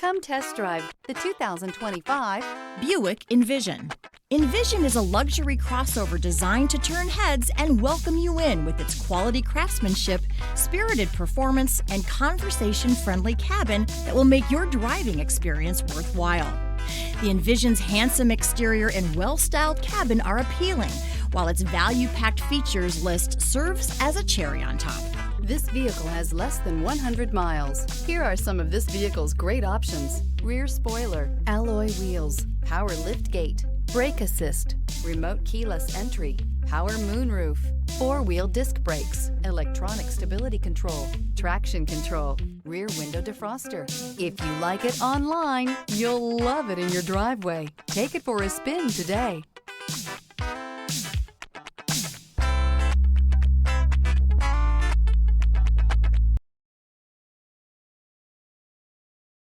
Come test drive the 2025 Buick Envision. Envision is a luxury crossover designed to turn heads and welcome you in with its quality craftsmanship, spirited performance, and conversation-friendly cabin that will make your driving experience worthwhile. The Envision's handsome exterior and well-styled cabin are appealing, while its value-packed features list serves as a cherry on top. This vehicle has less than 100 miles. Here are some of this vehicle's great options: rear spoiler, alloy wheels, power lift gate, brake assist, remote keyless entry, power moonroof, four-wheel disc brakes, electronic stability control, traction control, rear window defroster. If you like it online, you'll love it in your driveway. Take it for a spin today.